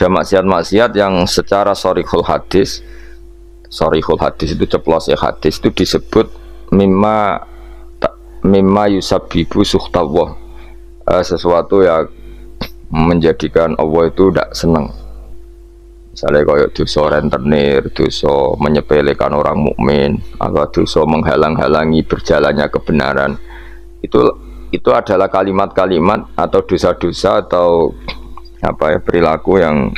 ada maksiat-maksiat yang secara sorihul hadis itu ceplos ya, hadis itu disebut mimma yusabbibu suhtawah, sesuatu yang menjadikan Allah itu tidak senang. Misalnya kayak dosa rentenir, dosa menyepelekan orang mukmin, atau dosa menghalang-halangi berjalannya kebenaran. Itu adalah kalimat-kalimat atau dosa-dosa atau perilaku yang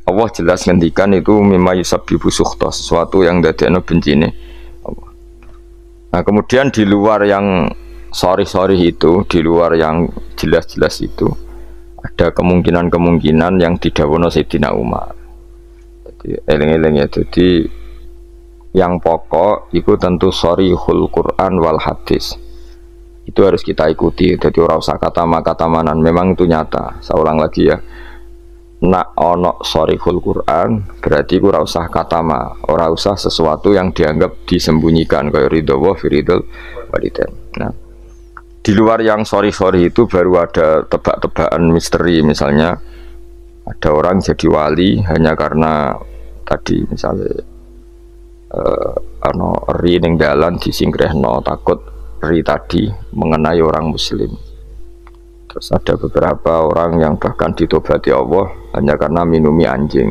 Allah jelas ngendikan itu mimma yusabbibu sukhta, sesuatu yang dadekno bencine. Nah, kemudian di luar yang sorry itu, di luar yang jelas-jelas itu, ada kemungkinan-kemungkinan yang didhawuhna Sayyidina Umar. Jadi eling-eling ya, jadi yang pokok itu tentu sharihul Quran wal hadis. Itu harus kita ikuti. Jadi ora usah kata manan, memang itu nyata. Saya ulang lagi ya. Nak ono sharihul Quran berarti ora usah ora usah sesuatu yang dianggap disembunyikan kayak ridho wa firidul walidain. Nah, di luar yang sorry itu baru ada tebak-tebakan misteri. Misalnya ada orang jadi wali hanya karena tadi misalnya ri ning dalan disingkrehno, takut ri tadi mengenai orang muslim. Terus ada beberapa orang yang bahkan ditobati Allah hanya karena minumi anjing.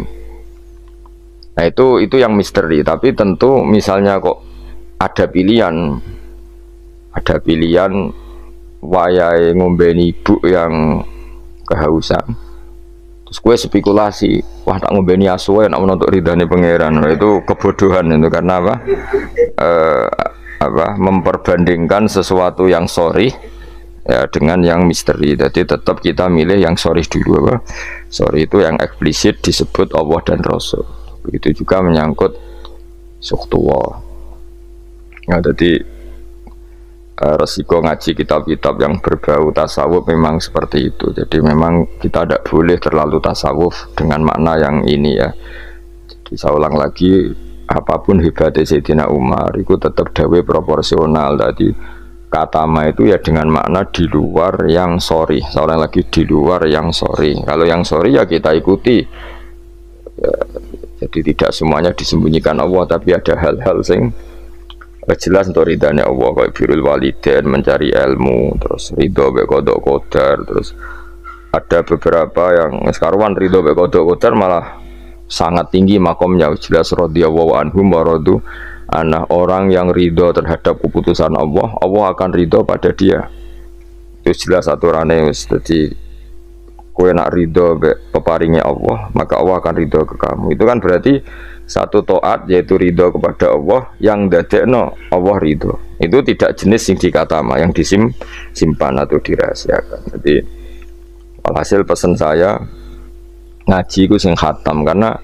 Nah itu yang misteri. Tapi tentu misalnya kok ada pilihan wayai ngombeni ibu yang kehausan, terus gue spekulasi, wah tak ngombeni asu nak menuntut ridhani pangeran. Nah, itu kebodohan itu. Karena memperbandingkan sesuatu yang sorry ya dengan yang misteri. Jadi tetap kita milih yang sorry dulu. Sorry itu yang eksplisit disebut Allah dan Rasul. Begitu juga menyangkut sukhtuwa. Nah, jadi resiko ngaji kitab-kitab yang berbau tasawuf memang seperti itu. Jadi memang kita tidak boleh terlalu tasawuf dengan makna yang ini ya. Jadi saya ulang lagi, apapun hebatnya Sayyidina Umar itu tetap dawe proporsional. Tadi kata ma itu ya dengan makna di luar yang sorry. Saya ulang lagi, di luar yang sorry. Kalau yang sorry ya kita ikuti ya, jadi tidak semuanya disembunyikan Allah, tapi ada hal-hal sing jelas untuk ridhanya Allah, kayak birrul walidain, mencari ilmu, terus ridho be qada qadar. Terus ada beberapa yang sekarang ridho be qada qadar malah sangat tinggi makomnya, jelas radhiyallahu anhum wa radu. Anak orang yang ridho terhadap keputusan Allah, Allah akan ridho pada dia. Itu jelas aturannya. Jadi kue nak ridho peparingnya Allah, maka Allah akan ridho ke kamu. Itu kan berarti satu taat, yaitu ridho kepada Allah yang dadekno Allah ridho. Itu tidak jenis yang dikatama, yang disimpan atau dirahasiakan. Jadi alhasil pesan saya ngaji itu sing khatam, karena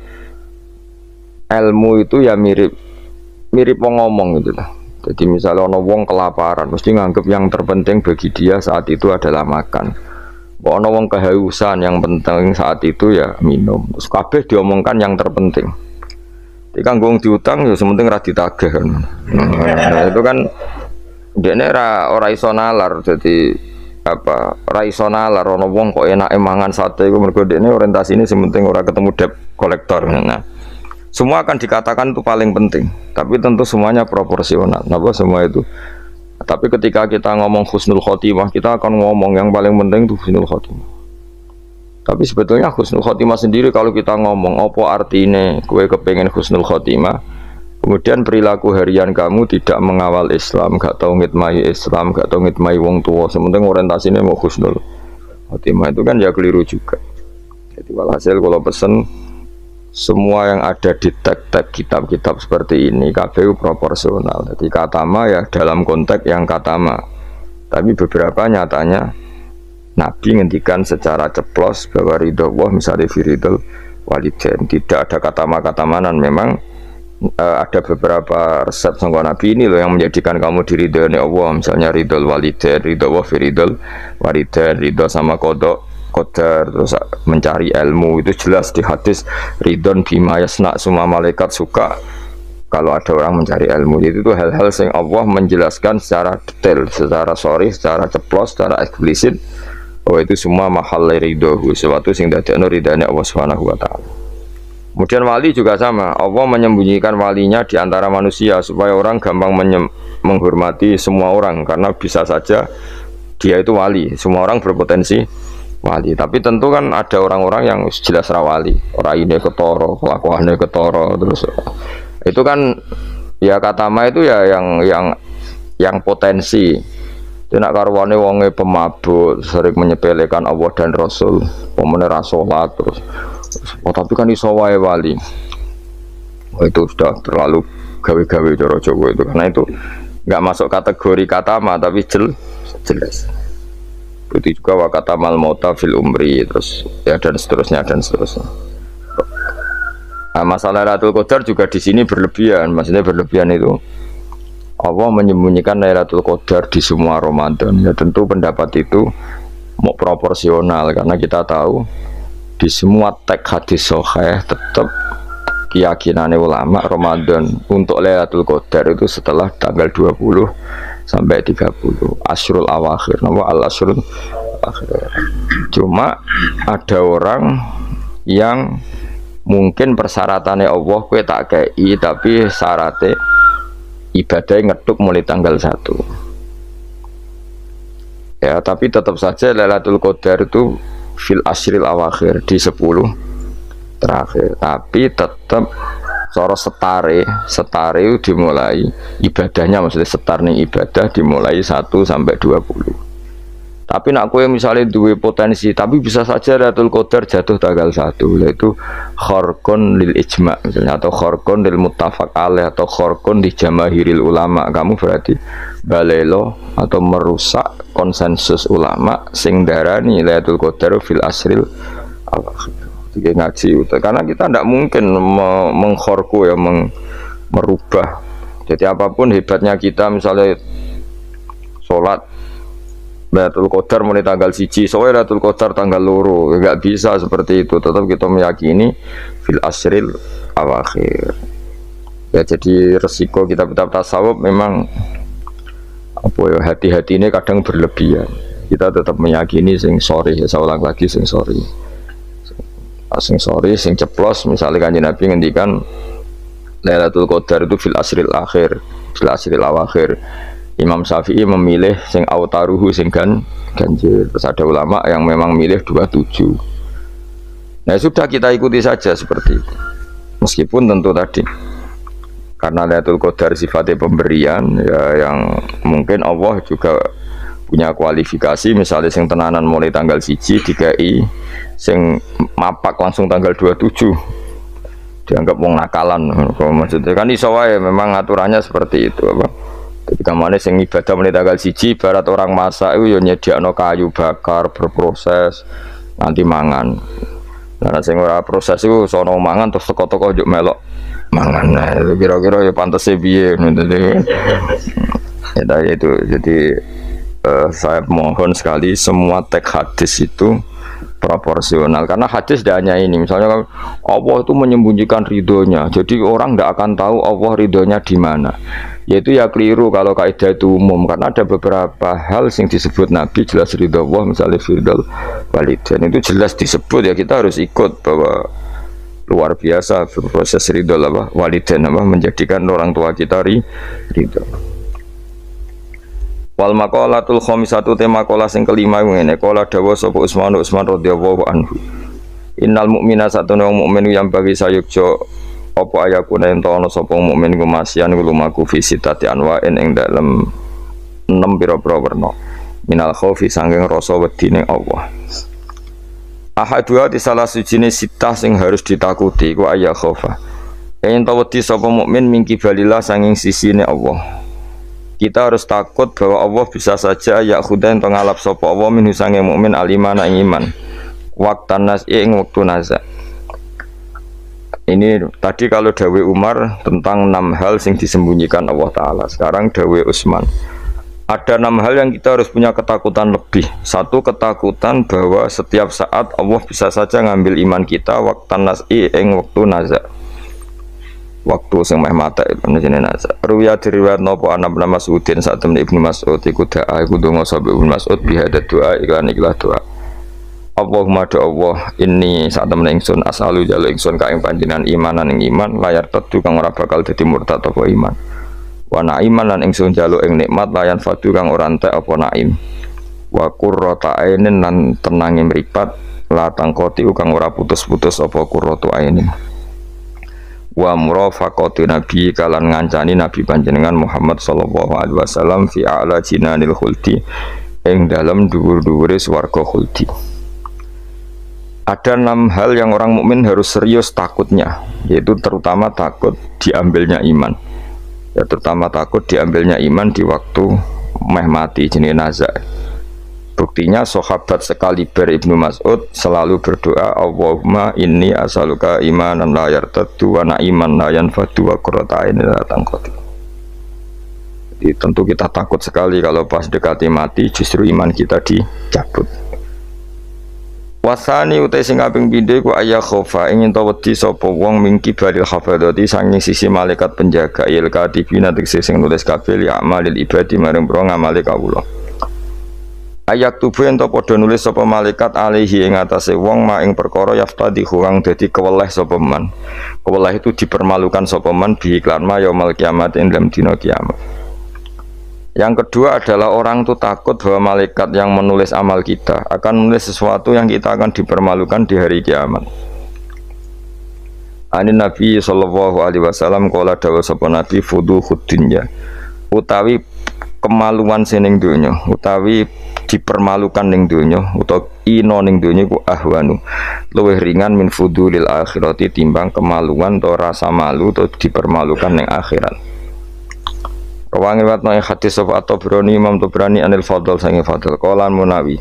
ilmu itu ya mirip wong ngomong gitu lah. Jadi misalnya ono wong kelaparan, mesti nganggep yang terpenting bagi dia saat itu adalah makan. Ono wong kehausan, yang penting saat itu ya minum. Terus kabeh diomongkan yang terpenting. Jadi kan gong diutang ya sementing ra ditagih kan. Nah, itu kan dene ora iso nalar. Jadi ora iso nalar ono wong kok enake mangan sate iku mergo dene orientasine sementing ora ketemu debt kolektor. Nah, semua akan dikatakan itu paling penting, tapi tentu semuanya proporsional. Kenapa semua itu? Tapi ketika kita ngomong husnul khotimah, kita akan ngomong yang paling penting itu husnul khotimah. Tapi sebetulnya husnul khotimah sendiri, kalau kita ngomong apa artinya kue kepengen husnul khotimah, kemudian perilaku harian kamu tidak mengawal Islam, gak tau ngitmai Islam, gak tau ngitmai wong tua, sementing orientasinya mau husnul khotimah, itu kan ya keliru juga. Jadi walhasil kalau pesen, semua yang ada di tag-tag kitab-kitab seperti ini KPU proporsional. Jadi katama ya dalam konteks yang katama, tapi beberapa nyatanya Nabi ngendikan secara ceplos bahwa ridho Allah misalnya firidul walidain, tidak ada kata manan. Memang ada beberapa resep sangka Nabi ini loh yang menjadikan kamu diridhoi Allah, misalnya ridho walidain, ridho Allah firidul walidain, ridho sama kodok qadar, terus mencari ilmu. Itu jelas di hadis ridon bima yasna, semua malaikat suka kalau ada orang mencari ilmu. Itu tuh hal-hal yang Allah menjelaskan secara detail, secara sorry, secara ceplos, secara eksplisit Oh itu semua mahal ridhohu, sesuatu sing dadekno ridane Allah Subhanahu wa taala. Kemudian wali juga sama, Allah menyembunyikan walinya di antara manusia supaya orang gampang menghormati semua orang, karena bisa saja dia itu wali, semua orang berpotensi wali. Tapi tentu kan ada orang-orang yang jelas wali, orang ini ketoro, kelakuannya ketoro, terus itu kan ya kata ma itu ya yang potensi. Tidak karwane wonge pemabuk, sering menyepelekan Allah dan Rasul, pemene ra salat terus. Oh tapi kan iso wae wali. Oh, itu sudah terlalu gawe-gawe cara Jawa itu, karena itu nggak masuk kategori katama tapi jelas. Itu juga wa katamal mauta fil umri, terus ya dan seterusnya. Nah, masalah Lailatul Qadar juga di sini berlebihan, maksudnya berlebihan itu Allah menyembunyikan Lailatul Qadar di semua Ramadan. Ya tentu pendapat itu mau proporsional, karena kita tahu di semua teks hadis sahih tetap keyakinan ulama Ramadan untuk Lailatul Qadar itu setelah tanggal 20 sampai 30 Asyrul Awakhir. Nama al-Asyrul Awakhir. Cuma ada orang yang mungkin persyaratannya Allah kue tak kei, tapi syaratnya ibadahnya ngeduk mulai tanggal 1. Ya, tapi tetap saja Lailatul Qadar itu fil asyril awakhir, di 10 terakhir. Tapi tetap cara setare itu dimulai ibadahnya, maksudnya setar nih ibadah dimulai 1 sampai 20. Tapi nak kue misalnya dua potensi, tapi bisa saja Lailatul Qadar jatuh tanggal 1, yaitu khorkon lil ijma misalnya, atau khorkon lil muttafaq alaih, atau khorkon di jamahiril ulama. Kamu berarti balelo atau merusak konsensus ulama sing darani Lailatul Qadar fil asril awakhir. Jadi ngaji, karena kita tidak mungkin mengkhorku ya, merubah. Jadi apapun hebatnya kita, misalnya sholat Lailatul Qadar mulai tanggal 1, soalnya Lailatul Qadar tanggal 2, nggak bisa seperti itu. Tetap kita meyakini fil asril awakhir. Ya jadi resiko kitab-kitab tasawuf memang apa ya, hati-hati ini kadang berlebihan. Kita tetap meyakini sing sore, ya saya ulang lagi sing sore, sing ceplos. Misalnya Kanjeng Nabi ngendikan Lailatul Qadar itu fil asril akhir, fil asril awakhir. Imam Syafi'i memilih sing autaruhu sing ganjil. Terus ada ulama yang memang milih 27. Nah sudah, kita ikuti saja seperti itu. Meskipun tentu tadi karena Lailatul Qadar sifatnya pemberian ya, yang mungkin Allah juga punya kualifikasi. Misalnya sing tenanan mulai tanggal 1 dikai, sing mapak langsung tanggal 27 dianggap wong nakalan. Maksudnya kan iso wae, memang aturannya seperti itu apa. Ketika mana sing ibadah mulai tanggal 1, barat orang masak itu ya nyediakno kayu bakar berproses nanti mangan. Nah sing ora proses itu sono mangan terus teko-teko njuk melok mangan. Nah itu kira-kira ya pantese piye ngono. Ya itu. Jadi saya mohon sekali semua teks hadis itu proporsional, karena hadis tidak hanya ini. Misalnya Allah itu menyembunyikan ridhonya, jadi orang tidak akan tahu Allah ridhonya di mana. Yaitu ya keliru kalau kaidah itu umum, karena ada beberapa hal yang disebut Nabi jelas ridho Allah, misalnya firdal walidain itu jelas disebut, ya kita harus ikut bahwa luar biasa proses ridho apa walidain apa menjadikan orang tua kita ridho. Wal maqalatul khamisatu, tema maqalah sing kelima ngene, qala dawa sapa Utsman radhiyallahu anhu. Innal mu'mina satune wong mukmin yang bagi sayukjo apa ayakuna ento ana sapa mukmin ku masian lumaku fi sitati anwa'in ing dalem 6 pira-pira werna. Minal khaufi sanging rasa wedine Allah. Ahadua di salah sijine sitah sing harus ditakuti ku ayya khaufa. Ento wedi sapa mukmin mingki balila sanging sisine Allah. Kita harus takut bahwa Allah bisa saja ya khudain ngalap sapa Allah minhu sange mukmin alimana ing iman waktan nas ing waktu naza. Ini tadi kalau dawe Umar tentang 6 hal sing disembunyikan Allah Ta'ala. Sekarang dawe Utsman, ada 6 hal yang kita harus punya ketakutan lebih. Satu, ketakutan bahwa setiap saat Allah bisa saja ngambil iman kita waktan nas ing waktu naza, waktu sing meh mata jenenge nasa. Ruya diriwayat napa ana Ibnu Mas'udin saat temen Ibnu Mas'ud iku da'a iku donga sahabat Ibnu Mas'ud bihadat doa iklan ikhlas doa. Allahumma do Allah ini saat temen ingsun asalu jalu ingsun ka ing panjenengan imanan ing iman layar tetu kang ora bakal dadi murtad apa iman wa naiman lan ingsun jalu ing nikmat layan fadu kang ora entek apa naim wa qurrata ainin lan tenange mripat la tangkoti kang ora putus-putus apa qurratu ainin wa murafaqati nabi kalan ngancani nabi panjenengan Muhammad sallallahu alaihi wasallam fi a'la jinanil khuldi ing dalam dhuwur-dhuwure swarga khuldi. Ada 6 hal yang orang mukmin harus serius takutnya, yaitu terutama takut diambilnya iman. Ya terutama takut diambilnya iman di waktu meh mati jenis nazar. Buktinya sahabat sekaliber Ibnu Mas'ud selalu berdoa Allahumma inni as'aluka imanan la yartaddu wa na'iman la yanfadu wa qurrata a'yunin la tanqati. Jadi tentu kita takut sekali kalau pas dekati mati justru iman kita dicabut. Wasani utai sing kaping pindho iku ayah khofa ingin ta wedi sapa wong mingki baril hafadzati sanging sisi malaikat penjaga il katibina tegese sing nulis kabeh ya amalil ibadi marang pro ngamale kawula. Ayak tubuh ento padha nulis sapa malaikat alaihi ing atase wong ma ing perkara yaftadi kang dadi keweleh sapa man. Keweleh itu dipermalukan sapa man bi iklan ma yaumil kiamat ing dalam dina kiamat. Yang kedua adalah orang itu takut bahwa malaikat yang menulis amal kita akan menulis sesuatu yang kita akan dipermalukan di hari kiamat. Ani Nabi sallallahu alaihi wasallam qala dawu sapa Nabi fuduhud dunya utawi kemaluan sining donya utawi dipermalukan ning donya utawa ino ning donya ku ahwanu luwih ringan min fudulil akhirati timbang kemaluan atau rasa malu atau dipermalukan ning akhirat. Rawangi watno ing hadis sapa At-Tabrani Imam Tabrani anil Fadl sange Fadl qalan Munawi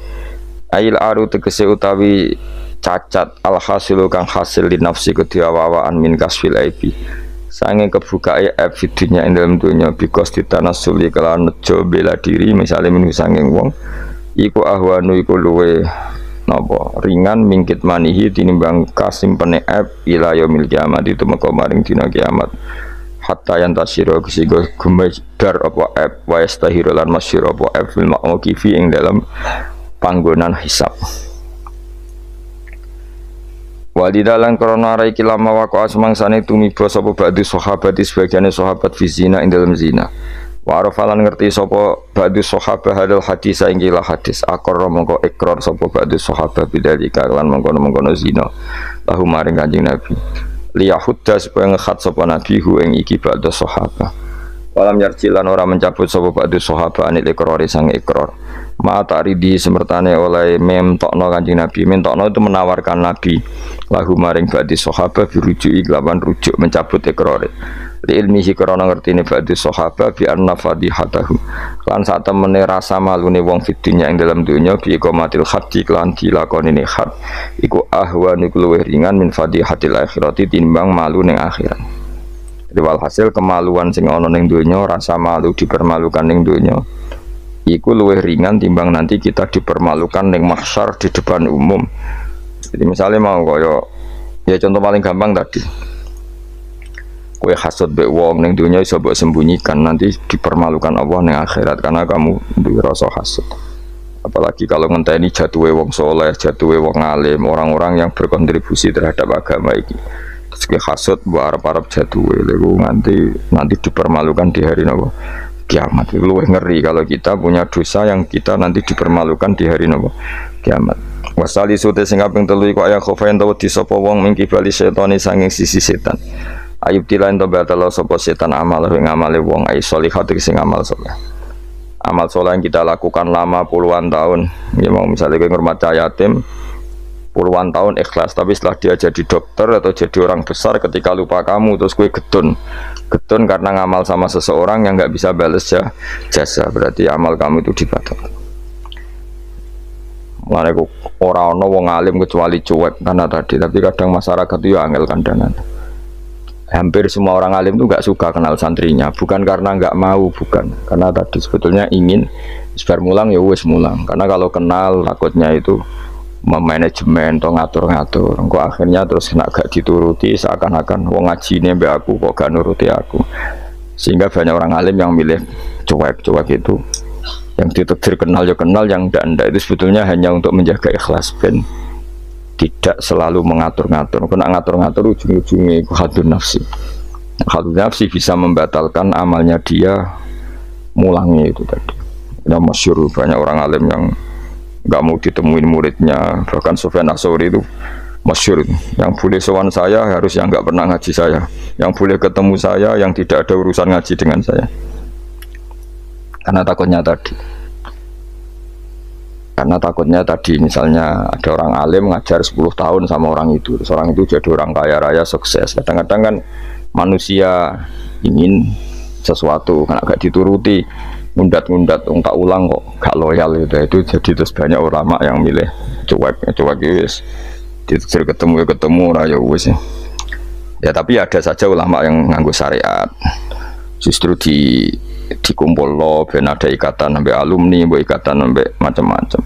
ail aru tegese utawi cacat al hasilu kang hasil li nafsi kediawaan min kasfil aibi sange kebukae aib fidunya ing dalam dunya bikos ditanasuli kelawan nejo bela diri misale min sanging wong iku ahwanu iku luwe napa ringan mingkit manihi tinimbang kasimpene aib ila yaumil kiamat itu meko maring dina kiamat. Hatta yang tasyiro kesigo gumedar apa app wa yastahiru lan masyiro apa app fil ma'mukifi ing dalam panggonan hisab. Walidalan korona rai kilama wako asmangsane tumiba sapa ba'du sahabat sebagiane sahabat fi zina ing dalam zina. Wa arafalan ngerti sapa ba'du sahabat hadal hadis ing gila hadis akor mongko ikrar sapa ba'du sahabat bidzalika lan mongko-mongko zina lahu maring Kanjeng Nabi. Liyahudda supaya ngekhat sapa nabi hu ing iki ba'da sahabat. Walam yarjilan ora mencabut sapa ba'da sahabat anil ikrari sang ikrar. Ma ta'ridi semertane oleh memtokno Kanjeng Nabi. Mentokno itu menawarkan Nabi lahu maring ba'da sahabat birujuki kelawan rujuk mencabut ikrare. Li ilmihi krana ngertine ba'da sahabat bi anna fadihatahu. Lan sak temene rasa malune wong fidunya ing dalam dunya bi iqamatil haddi lan dilakoni had iku ahwan iku luwih ringan min fadihatil akhirati timbang malu ning akhirat. Jadi walhasil kemaluan sing ana ning dunya rasa malu dipermalukan ning dunya iku luwih ringan timbang nanti kita dipermalukan ning mahsyar di depan umum. Jadi misalnya mau kaya ya contoh paling gampang tadi kowe hasud mbek wong ning dunya iso mbok sembunyikan nanti dipermalukan Allah ning akhirat karena kamu duwe rasa hasud. Apalagi kalau ngenteni jatuhe wong soleh, jatuhe wong alim, orang-orang yang berkontribusi terhadap agama iki. Terus kowe hasud mbok arep-arep jatuhe lho nanti dipermalukan di hari napa? Kiamat. Itu luwih ngeri kalau kita punya dosa yang kita nanti dipermalukan di hari napa? Kiamat. Wasali sute sing kaping 3 iku aya khofain tawa disapa wong mingki bali setane sanging sisi setan. Ayub tilain to batalo sapa setan amal ing amale wong ai sholihat sing amal saleh. Amal saleh yang kita lakukan lama puluhan tahun. Ya mau misalnya kowe ngurmat yatim puluhan tahun ikhlas tapi setelah dia jadi dokter atau jadi orang besar ketika lupa kamu terus kowe getun karena ngamal sama seseorang yang enggak bisa balas jasa berarti amal kamu itu dibatalkan. Mulane kok ora ana wong alim kecuali cuek karena tadi tapi kadang masyarakat itu ya angel kandangan. Hampir semua orang alim itu nggak suka kenal santrinya, bukan karena nggak mau, bukan karena tadi sebetulnya ingin sebar mulang ya wes mulang, karena kalau kenal takutnya itu memanajemen atau ngatur-ngatur, kok akhirnya terus nak gak dituruti seakan-akan wong ngaji ini mbak aku kok gak nuruti aku, sehingga banyak orang alim yang milih cuek itu, yang ditakdir kenal ya kenal, yang ndak itu sebetulnya hanya untuk menjaga ikhlas ben tidak selalu mengatur-ngatur. Kena ngatur-ngatur ujung-ujungnya hadun nafsi. Hadun nafsi bisa membatalkan amalnya dia, mulangnya itu tadi. Yang masyhur banyak orang alim yang nggak mau ditemuin muridnya, bahkan Sufyan Ats-Tsauri itu masyhur, yang boleh sowan saya harus yang nggak pernah ngaji saya, yang boleh ketemu saya yang tidak ada urusan ngaji dengan saya, karena takutnya tadi misalnya ada orang alim ngajar 10 tahun sama orang itu, orang itu jadi orang kaya raya sukses. Kadang-kadang kan manusia ingin sesuatu karena gak dituruti, ngundat-ngundat tak ulang kok gak loyal itu jadi terus banyak ulama yang milih cuek wis ditetir ketemu raya wis ya. Tapi ada saja ulama yang nganggo syariat justru dikumpul lo ben ada ikatan sampai alumni, ikatan sampai macam-macam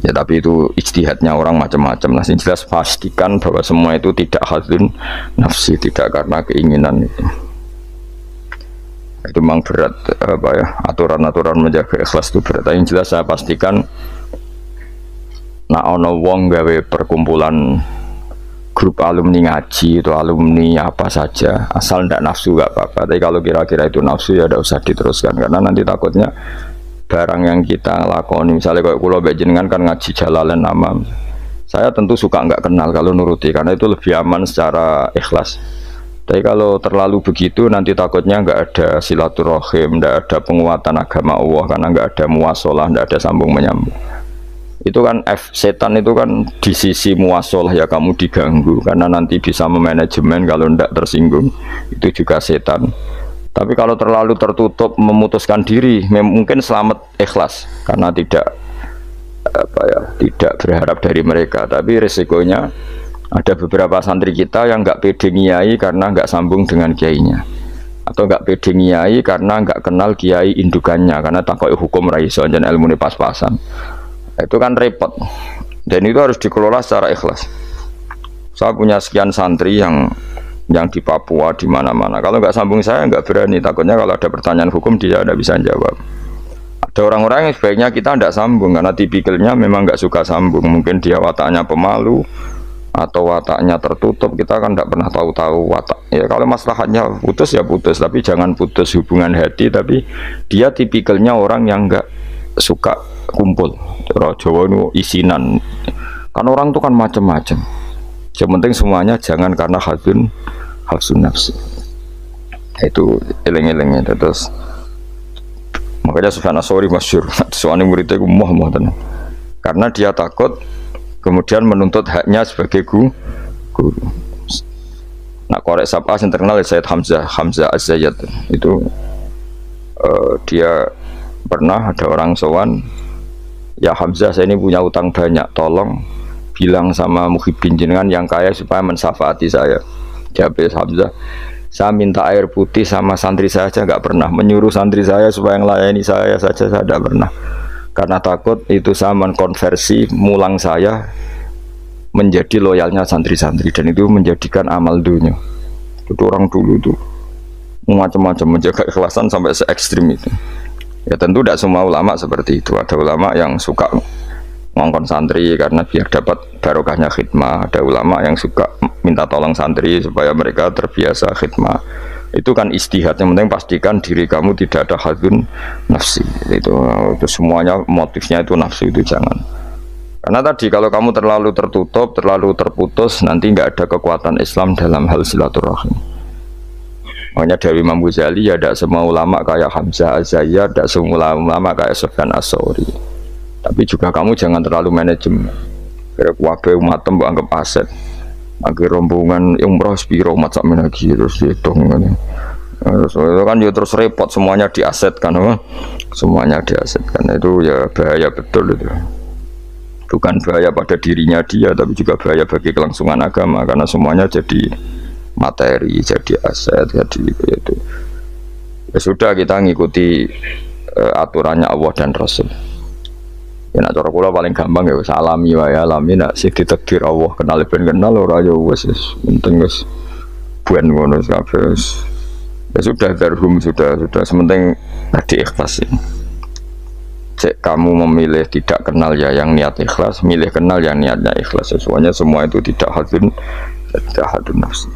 ya. Tapi itu ijtihadnya orang macam-macam. Nah, yang jelas pastikan bahwa semua itu tidak hadun nafsi, tidak karena keinginan itu memang berat aturan-aturan menjaga ikhlas itu berat. Yang jelas saya pastikan nak ono wong gawe perkumpulan grup alumni ngaji atau alumni apa saja asal ndak nafsu gak apa-apa. Tapi kalau kira-kira itu nafsu ya tidak usah diteruskan, karena nanti takutnya barang yang kita lakoni, misalnya kalau kulo jenengan kan ngaji Jalalain Amam, saya tentu suka nggak kenal kalau nuruti, karena itu lebih aman secara ikhlas. Tapi kalau terlalu begitu nanti takutnya nggak ada silaturahim, nggak ada penguatan agama Allah, karena nggak ada muasalah, nggak ada sambung menyambung. Itu kan setan itu kan di sisi muasalah ya kamu diganggu, karena nanti bisa memanajemen kalau ndak tersinggung, itu juga setan. Tapi kalau terlalu tertutup memutuskan diri, mungkin selamat ikhlas karena tidak berharap dari mereka. Tapi resikonya ada beberapa santri kita yang nggak pede ngiyai karena nggak sambung dengan kiainya, atau nggak pede ngiyai karena nggak kenal kiai indukannya, karena takut hukum raiso dan ilmu pas-pasan. Itu kan repot, dan itu harus dikelola secara ikhlas. Saya punya sekian santri yang di Papua, di mana-mana. Kalau nggak sambung saya nggak berani, takutnya kalau ada pertanyaan hukum dia tidak bisa jawab. Ada orang-orang yang sebaiknya kita tidak sambung karena tipikalnya memang nggak suka sambung. Mungkin dia wataknya pemalu atau wataknya tertutup, kita kan tidak pernah tahu-tahu watak. Ya kalau maslahatnya putus ya putus, tapi jangan putus hubungan hati. Tapi dia tipikalnya orang yang nggak suka kumpul. Jawa itu isinan. Kan orang itu kan macam-macam. Yang penting semuanya jangan karena hadun nafsi. Itu eleng-elengnya. Terus makanya Sufyan Ats-Tsauri masyhur, soalnya muridnya itu moh tenang. Karena dia takut kemudian menuntut haknya sebagai guru. Nah, korek sapa yang terkenal Sayyid Hamzah Az-Zayyad itu dia pernah ada orang sowan, ya Hamzah, saya ini punya utang banyak, tolong bilang sama Muhyiddin jenengan yang kaya supaya mensafaati saya. Jawab Hamzah, saya minta air putih sama santri saya aja nggak pernah, menyuruh santri saya supaya melayani saya saja saya tidak pernah, karena takut itu saya mengkonversi mulang saya menjadi loyalnya santri-santri, dan itu menjadikan amal dunia. Itu orang dulu itu macam-macam menjaga ikhlasan sampai se ekstrim itu. Ya tentu tidak semua ulama seperti itu. Ada ulama yang suka ngongkon santri karena biar dapat barokahnya khidmah. Ada ulama yang suka minta tolong santri supaya mereka terbiasa khidmah. Itu kan istihad. Yang penting pastikan diri kamu tidak ada hadun nafsi. Itu semuanya motifnya itu nafsu, itu jangan. Karena tadi kalau kamu terlalu tertutup, terlalu terputus, nanti nggak ada kekuatan Islam dalam hal silaturahim. Makanya dari Imam Ghazali ya tidak semua ulama kayak Hamzah Az-Zayyad, tidak semua ulama kayak Sufyan Ats-Tsauri. Tapi juga kamu jangan terlalu manajemen. Kira wabe umatem mbok anggap aset. Akhir rombongan umroh spiro umat sak menagi terus dihitung ngene. Itu kan ya terus repot, semuanya diasetkan, semuanya diasetkan. Itu ya bahaya betul itu. Bukan bahaya pada dirinya dia, tapi juga bahaya bagi kelangsungan agama, karena semuanya jadi materi, jadi aset, jadi itu. Ya sudah, kita ngikuti aturannya Allah dan Rasul. Ya nak cara kula paling gampang ya salami wae, alami nak sing ditakdir Allah, kenal ben kenal ora ya wis penting wis buen ngono kabeh. Ya sudah, darhum sudah sementing tadi ikhlas. cek kamu memilih tidak kenal ya yang niat ikhlas, milih kenal yang niatnya ikhlas, sesuanya semua itu tidak hadun nafsi.